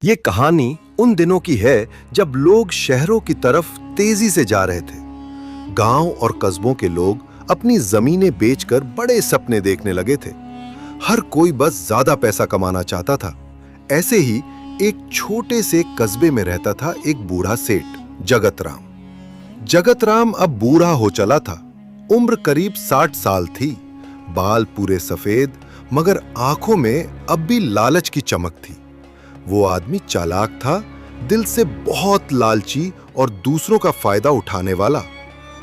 ये कहानी उन दिनों की है जब लोग शहरों की तरफ तेजी से जा रहे थे। गांव और कस्बों के लोग अपनी जमीनें बेचकर बड़े सपने देखने लगे थे। हर कोई बस ज्यादा पैसा कमाना चाहता था। ऐसे ही एक छोटे से कस्बे में रहता था एक बूढ़ा सेठ, जगत राम। जगत राम अब बूढ़ा हो चला था। उम्र करीब 60 साल थी। बाल पूरे सफेद, मगर आंखों में अब भी लालच की चमक थी। वो आदमी चालाक था, दिल से बहुत लालची और दूसरों का फायदा उठाने वाला।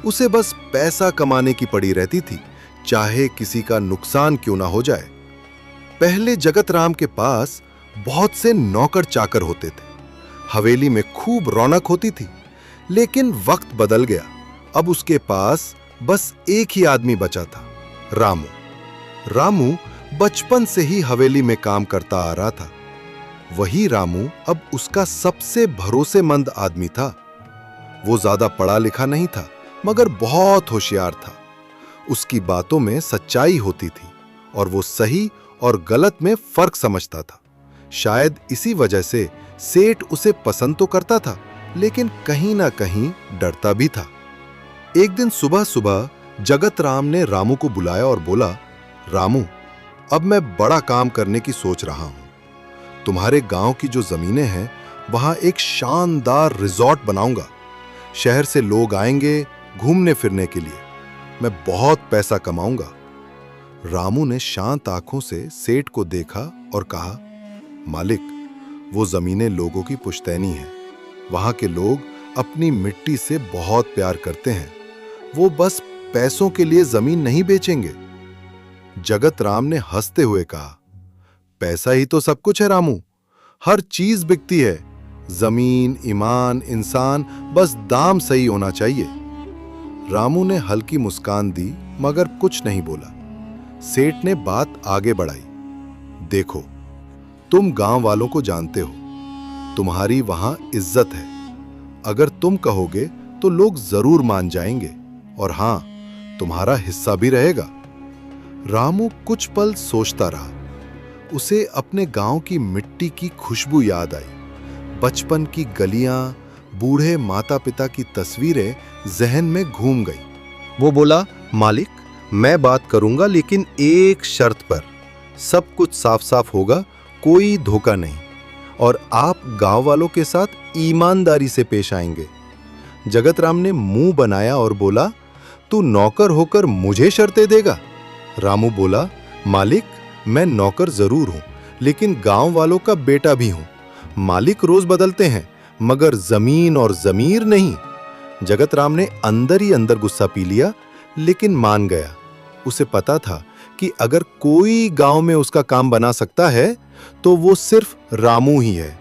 उसे बस पैसा कमाने की पड़ी रहती थी, चाहे किसी का नुकसान क्यों ना हो जाए। पहले जगत राम के पास बहुत से नौकर चाकर होते थे। हवेली में खूब रौनक होती थी। लेकिन वक्त बदल गया। अब उसके पास बस एक ही आदमी बचा था, रामू। रामू बचपन से ही हवेली में काम करता आ रहा था। वही रामू अब उसका सबसे भरोसेमंद आदमी था। वो ज्यादा पढ़ा लिखा नहीं था, मगर बहुत होशियार था। उसकी बातों में सच्चाई होती थी और वो सही और गलत में फर्क समझता था। शायद इसी वजह से सेठ उसे पसंद तो करता था, लेकिन कहीं ना कहीं डरता भी था। एक दिन सुबह सुबह जगत राम ने रामू को बुलाया और बोला, रामू, अब मैं बड़ा काम करने की सोच रहा हूं। तुम्हारे गांव की जो जमीनें हैं, वहां एक शानदार रिजॉर्ट बनाऊंगा। शहर से लोग आएंगे घूमने फिरने के लिए। मैं बहुत पैसा कमाऊंगा। रामू ने शांत आंखों से सेठ को देखा और कहा, मालिक, वो जमीनें लोगों की पुश्तैनी हैं। वहां के लोग अपनी मिट्टी से बहुत प्यार करते हैं। वो बस पैसों के लिए जमीन नहीं बेचेंगे। जगत राम ने हंसते हुए कहा, पैसा ही तो सब कुछ है रामू। हर चीज बिकती है। जमीन, ईमान, इंसान, बस दाम सही होना चाहिए। रामू ने हल्की मुस्कान दी, मगर कुछ नहीं बोला। सेठ ने बात आगे बढ़ाई, देखो, तुम गांव वालों को जानते हो। तुम्हारी वहां इज्जत है। अगर तुम कहोगे तो लोग जरूर मान जाएंगे, और हां, तुम्हारा हिस्सा भी रहेगा। रामू कुछ पल सोचता रहा। उसे अपने गांव की मिट्टी की खुशबू याद आई। बचपन की गलियां, बूढ़े माता पिता की तस्वीरें जहन में घूम गई। वो बोला, मालिक, मैं बात करूंगा, लेकिन एक शर्त पर। सब कुछ साफ साफ होगा, कोई धोखा नहीं, और आप गांव वालों के साथ ईमानदारी से पेश आएंगे। जगत राम ने मुंह बनाया और बोला, तू नौकर होकर मुझे शर्तें देगा? रामू बोला, मालिक, मैं नौकर जरूर हूं, लेकिन गांव वालों का बेटा भी हूं। मालिक रोज बदलते हैं, मगर जमीन और जमीर नहीं। जगत राम ने अंदर ही अंदर गुस्सा पी लिया, लेकिन मान गया। उसे पता था कि अगर कोई गांव में उसका काम बना सकता है, तो वो सिर्फ रामू ही है।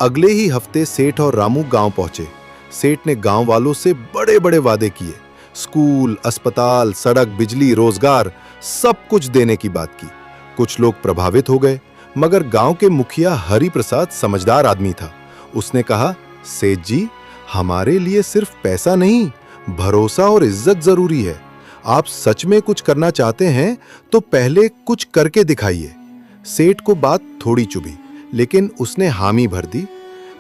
अगले ही हफ्ते सेठ और रामू गांव पहुंचे। सेठ ने गांव वालों से बड़े बड़े वादे किए। स्कूल, अस्पताल, सड़क, बिजली, रोजगार, सब कुछ देने की बात की। कुछ लोग प्रभावित हो गए, मगर गांव के मुखिया हरि प्रसाद समझदार आदमी था। उसने कहा, सेठ जी, हमारे लिए सिर्फ पैसा नहीं, भरोसा और इज्जत जरूरी है। आप सच में कुछ करना चाहते हैं तो पहले कुछ करके दिखाइए। सेठ को बात थोड़ी चुभी, लेकिन उसने हामी भर दी।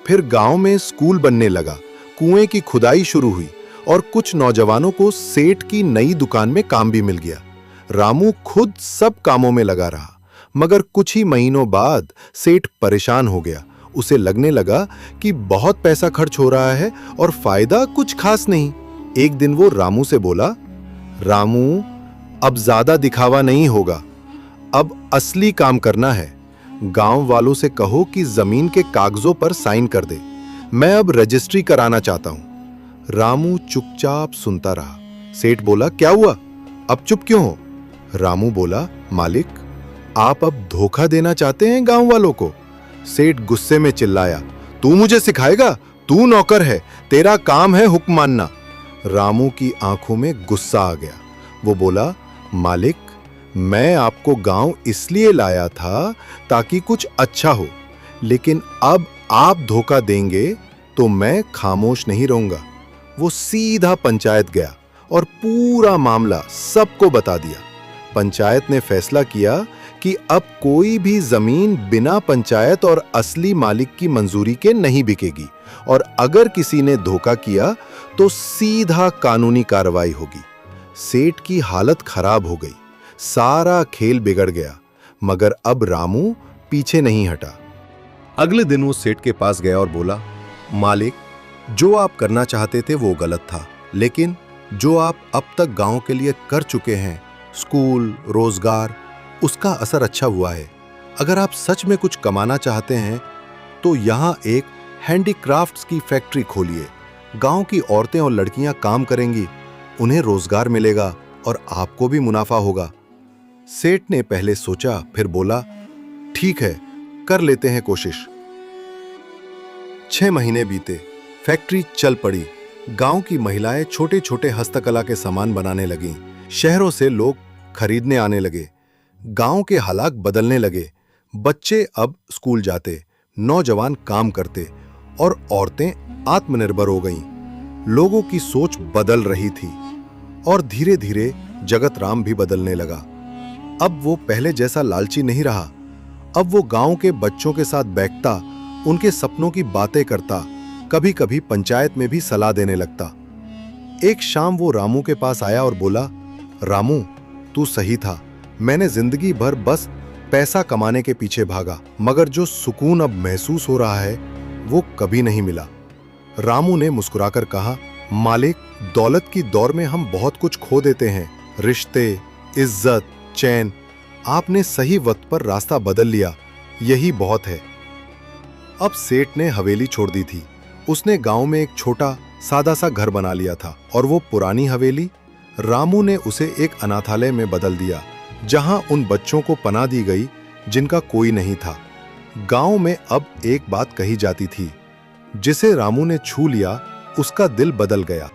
फिर गांव में स्कूल बनने लगा, कुएं की खुदाई शुरू हुई, और कुछ नौजवानों को सेठ की नई दुकान में काम भी मिल गया। रामू खुद सब कामों में लगा रहा, मगर कुछ ही महीनों बाद सेठ परेशान हो गया। उसे लगने लगा कि बहुत पैसा खर्च हो रहा है और फायदा कुछ खास नहीं। एक दिन वो रामू से बोला, रामू, अब ज्यादा दिखावा नहीं होगा। अब असली काम करना है। गांव वालों से कहो कि जमीन के कागजों पर साइन कर दे। मैं अब रजिस्ट्री कराना चाहता हूं। रामू चुपचाप सुनता रहा। सेठ बोला, क्या हुआ? अब चुप क्यों हो? रामू बोला, मालिक, आप अब धोखा देना चाहते हैं गांव वालों को। सेठ गुस्से में चिल्लाया, तू मुझे सिखाएगा? तू नौकर है, तेरा काम है हुक्म मानना। रामू की आंखों में गुस्सा आ गया। वो बोला, मालिक, मैं आपको गांव इसलिए लाया था ताकि कुछ अच्छा हो, लेकिन अब आप धोखा देंगे तो मैं खामोश नहीं रहूंगा। वो सीधा पंचायत गया और पूरा मामला सबको बता दिया। पंचायत ने फैसला किया कि अब कोई भी जमीन बिना पंचायत और असली मालिक की मंजूरी के नहीं बिकेगी और अगर किसी ने धोखा किया तो सीधा कानूनी कार्रवाई होगी। सेठ की हालत खराब हो गई, सारा खेल बिगड़ गया, मगर अब रामू पीछे नहीं हटा। अगले दिन वो सेठ के पास गया और बोला, मालिक, जो आप करना चाहते थे वो गलत था, लेकिन जो आप अब तक गांव के लिए कर चुके हैं, स्कूल, रोजगार, उसका असर अच्छा हुआ है। अगर आप सच में कुछ कमाना चाहते हैं तो यहाँ एक हैंडीक्राफ्ट्स की फैक्ट्री खोलिए। गांव की औरतें और लड़कियां काम करेंगी, उन्हें रोजगार मिलेगा और आपको भी मुनाफा होगा। सेठ ने पहले सोचा, फिर बोला, ठीक है, कर लेते हैं कोशिश। 6 महीने बीते, फैक्ट्री चल पड़ी। गांव की महिलाएं छोटे छोटे हस्तकला के सामान बनाने लगीं। शहरों से लोग खरीदने आने लगे। गांव के हालात बदलने लगे। बच्चे अब स्कूल जाते, नौजवान काम करते और औरतें आत्मनिर्भर हो गईं। लोगों की सोच बदल रही थी और धीरे धीरे जगत राम भी बदलने लगा। अब वो पहले जैसा लालची नहीं रहा। अब वो गांव के बच्चों के साथ बैठता, उनके सपनों की बातें करता, कभी कभी पंचायत में भी सलाह देने लगता। एक शाम वो रामू के पास आया और बोला, रामू, तू सही था। मैंने जिंदगी भर बस पैसा कमाने के पीछे भागा, मगर जो सुकून अब महसूस हो रहा है वो कभी नहीं मिला। रामू ने मुस्कुराकर कहा, मालिक, दौलत की दौड़ में हम बहुत कुछ खो देते हैं, रिश्ते, इज्जत, चैन। आपने सही वक्त पर रास्ता बदल लिया, यही बहुत है। अब सेठ ने हवेली छोड़ दी थी। उसने गांव में एक छोटा सादा सा घर बना लिया था और वो पुरानी हवेली रामू ने उसे एक अनाथालय में बदल दिया, जहां उन बच्चों को पनाह दी गई जिनका कोई नहीं था। गांव में अब एक बात कही जाती थी, जिसे रामू ने छू लिया उसका दिल बदल गया।